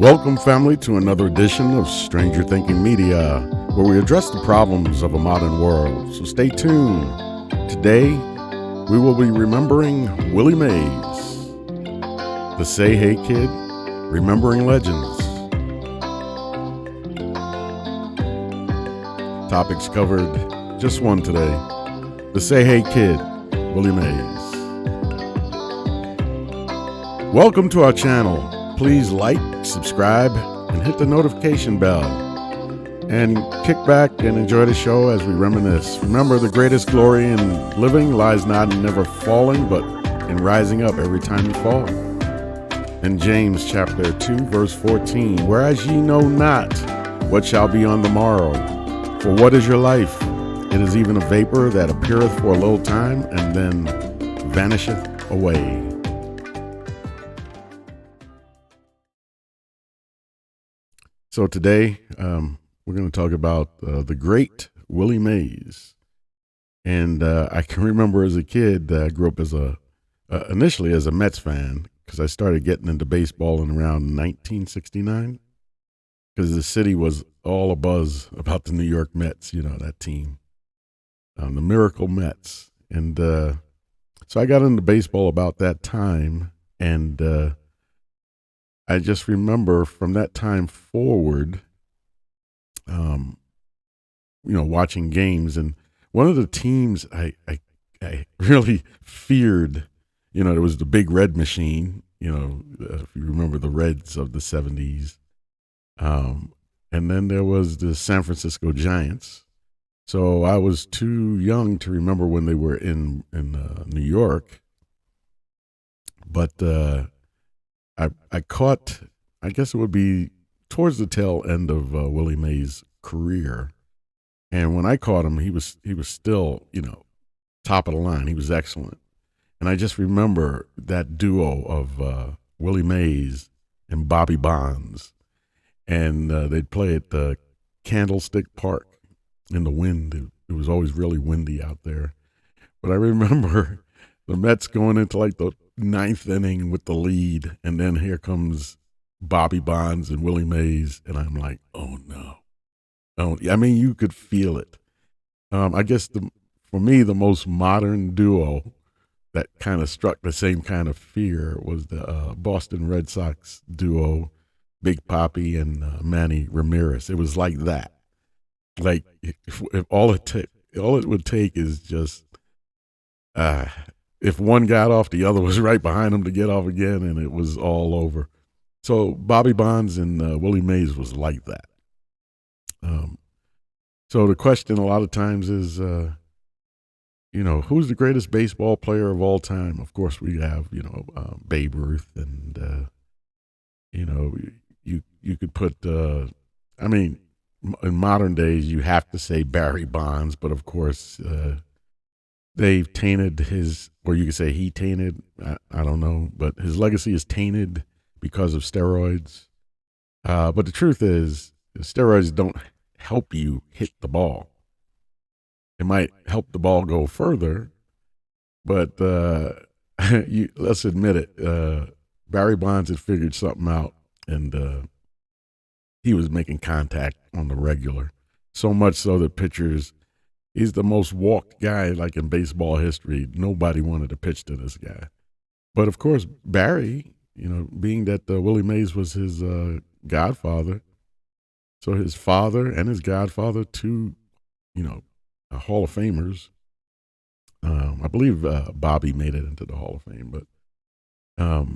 Welcome, family, to another edition of Stranger Thinking Media, where we address the problems of a modern world. So stay tuned. Today, we will be remembering Willie Mays, the Say Hey Kid, remembering legends. Topics covered, just one today. The Say Hey Kid, Willie Mays. Welcome to our channel. Please like, subscribe, and hit the notification bell. And kick back and enjoy the show as we reminisce. Remember, the greatest glory in living lies not in never falling, but in rising up every time you fall. In James chapter 2, verse 14, whereas ye know not what shall be on the morrow, for what is your life? It is even a vapor that appeareth for a little time, and then vanisheth away. So today, we're going to talk about the great Willie Mays. And I can remember as a kid, I grew up as initially as a Mets fan, because I started getting into baseball in around 1969, because the city was all abuzz about the New York Mets, you know, that team, the Miracle Mets. And so I got into baseball about that time, and I just remember from that time forward, watching games. And one of the teams I really feared, there was the Big Red Machine, if you remember the Reds of the 70s. And then there was the San Francisco Giants. So I was too young to remember when they were in New York. But I caught, I guess it would be towards the tail end of Willie Mays' career. And when I caught him, he was still, top of the line. He was excellent. And I just remember that duo of Willie Mays and Bobby Bonds. And they'd play at the Candlestick Park in the wind. It was always really windy out there. But I remember the Mets going into like the ninth inning with the lead, and then here comes Bobby Bonds and Willie Mays, and I'm like, oh no. I mean, you could feel it. I guess for me, the most modern duo that kind of struck the same kind of fear was the Boston Red Sox duo, Big Papi and Manny Ramirez. It was like that. Like if all it would take is just if one got off, the other was right behind him to get off again, and it was all over. So Bobby Bonds and Willie Mays was like that. So the question a lot of times is, who's the greatest baseball player of all time? Of course, we have, Babe Ruth, and, you could put, in modern days, you have to say Barry Bonds, but of course, they've tainted or you could say he tainted, I don't know, but his legacy is tainted because of steroids. But the truth is, steroids don't help you hit the ball. It might help the ball go further, but let's admit it, Barry Bonds had figured something out, and he was making contact on the regular, so much so that pitchers, he's the most walked guy like in baseball history. Nobody wanted to pitch to this guy. But of course, Barry, being that Willie Mays was his godfather, so his father and his godfather, two, Hall of Famers. I believe Bobby made it into the Hall of Fame, but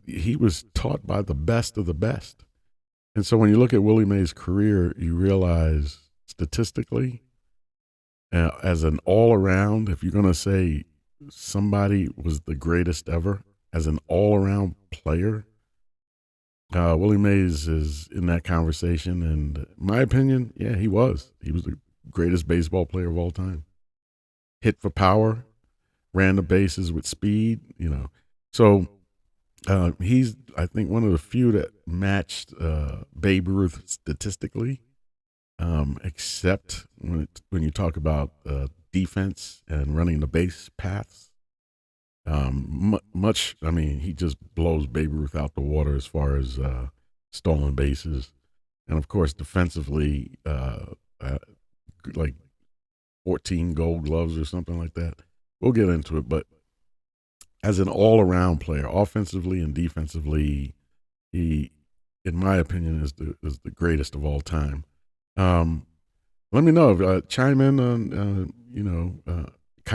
he was taught by the best of the best. And so when you look at Willie Mays' career, you realize statistically, as an all-around, if you're going to say somebody was the greatest ever, as an all-around player, Willie Mays is in that conversation. And in my opinion, yeah, he was. He was the greatest baseball player of all time. Hit for power, ran the bases with speed, So he's, I think, one of the few that matched Babe Ruth statistically. Except when you talk about defense and running the base paths. I mean, he just blows Babe Ruth out the water as far as stolen bases. And of course, defensively, like 14 gold gloves or something like that. We'll get into it. But as an all around player, offensively and defensively, he, in my opinion, is the greatest of all time. Let me know. Chime in on,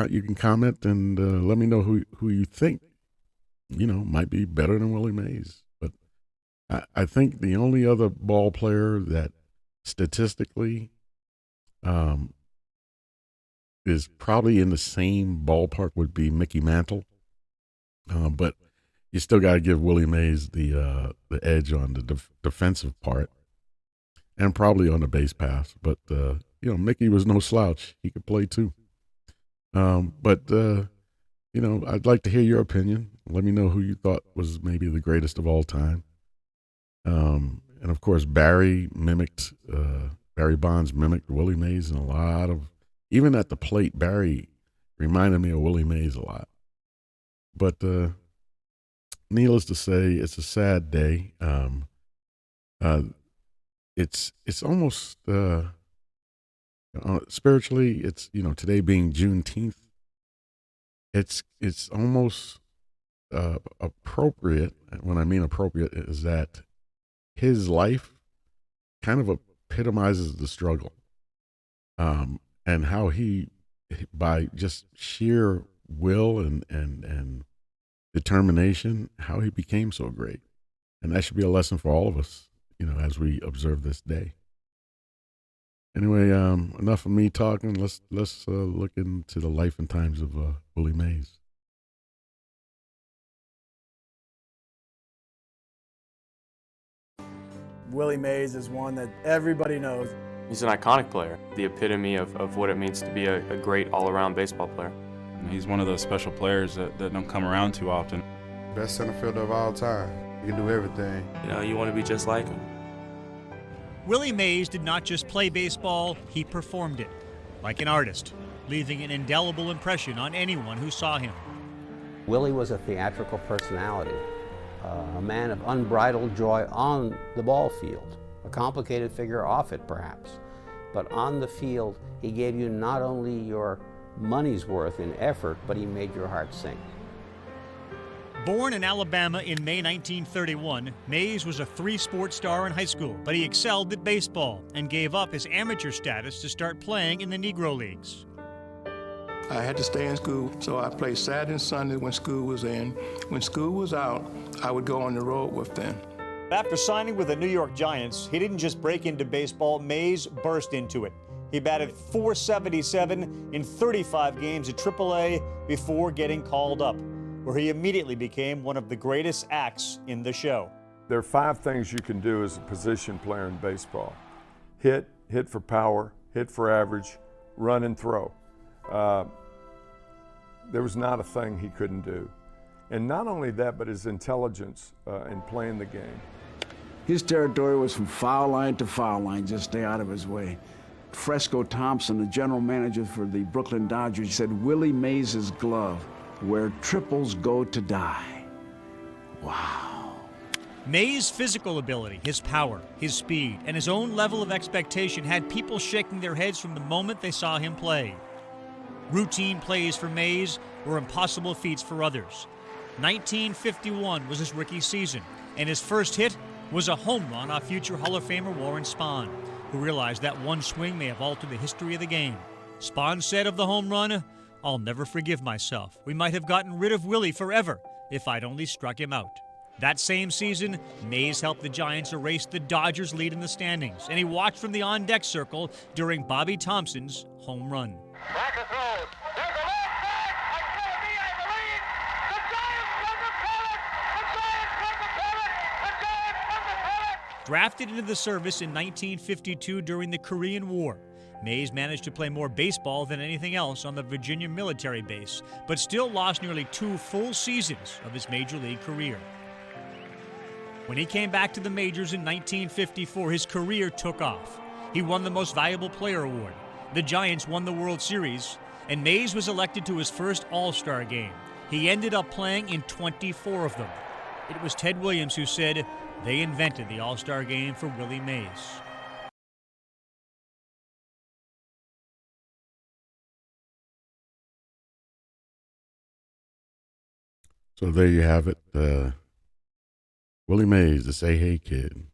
you can comment and let me know who you think, might be better than Willie Mays. But I think the only other ball player that statistically is probably in the same ballpark would be Mickey Mantle. But you still got to give Willie Mays the edge on the defensive part and probably on the base pass. But, Mickey was no slouch. He could play too. But I'd like to hear your opinion. Let me know who you thought was maybe the greatest of all time. And of course, Barry Bonds mimicked Willie Mays in a lot of, even at the plate, Barry reminded me of Willie Mays a lot. But needless to say, it's a sad day. It's almost spiritually. It's today being Juneteenth. It's almost appropriate. When I mean appropriate, is that his life kind of epitomizes the struggle, and how he, by just sheer will and determination, how he became so great. And that should be a lesson for all of us, as we observe this day. Anyway, enough of me talking. Let's look into the life and times of Willie Mays. Willie Mays is one that everybody knows. He's an iconic player, the epitome of what it means to be a great all-around baseball player. He's one of those special players that don't come around too often. Best center fielder of all time. He can do everything. You want to be just like him. Willie Mays did not just play baseball, he performed it, like an artist, leaving an indelible impression on anyone who saw him. Willie was a theatrical personality, a man of unbridled joy on the ball field, a complicated figure off it perhaps, but on the field he gave you not only your money's worth in effort, but he made your heart sing. Born in Alabama in May 1931, Mays was a three-sport star in high school, but he excelled at baseball and gave up his amateur status to start playing in the Negro Leagues. I had to stay in school, so I played Saturday and Sunday when school was in. When school was out, I would go on the road with them. After signing with the New York Giants, he didn't just break into baseball, Mays burst into it. He batted .477 in 35 games at AAA before getting called up, where he immediately became one of the greatest acts in the show. There are 5 things you can do as a position player in baseball. Hit for power, hit for average, run and throw. There was not a thing he couldn't do. And not only that, but his intelligence in playing the game. His territory was from foul line to foul line, just stay out of his way. Fresco Thompson, the general manager for the Brooklyn Dodgers, said Willie Mays' glove, where triples go to die. Wow. Mays' physical ability, his power, his speed, and his own level of expectation had people shaking their heads from the moment they saw him play. Routine plays for Mays were impossible feats for others. 1951 was his rookie season, and his first hit was a home run off future Hall of Famer Warren Spahn, who realized that one swing may have altered the history of the game. Spahn said of the home run, "I'll never forgive myself. We might have gotten rid of Willie forever if I'd only struck him out." That same season, Mays helped the Giants erase the Dodgers' lead in the standings, and he watched from the on-deck circle during Bobby Thompson's home run. Back and throws. There's a left back. It's going to be, I believe, the Giants from the pennant. The Giants from the pennant. The Giants from the pennant. Drafted into the service in 1952 during the Korean War, Mays managed to play more baseball than anything else on the Virginia military base, but still lost nearly 2 full seasons of his major league career. When he came back to the majors in 1954, his career took off. He won the Most Valuable Player award. The Giants won the World Series, and Mays was elected to his first All-Star game. He ended up playing in 24 of them. It was Ted Williams who said they invented the All-Star game for Willie Mays. So there you have it. Willie Mays, the Say Hey Kid.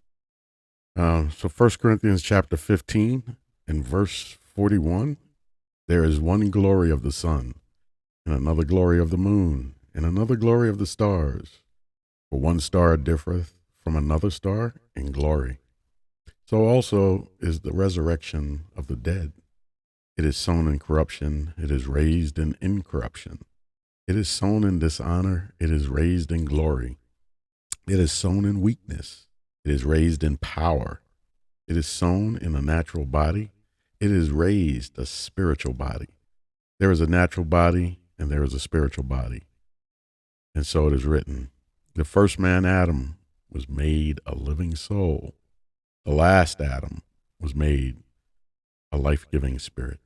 So 1 Corinthians chapter 15 and verse 41, there is one glory of the sun, and another glory of the moon, and another glory of the stars. For one star differeth from another star in glory. So also is the resurrection of the dead. It is sown in corruption, it is raised in incorruption. It is sown in dishonor, it is raised in glory. It is sown in weakness, it is raised in power. It is sown in a natural body, it is raised a spiritual body. There is a natural body and there is a spiritual body. And so it is written, the first man, Adam, was made a living soul. The last Adam was made a life-giving spirit.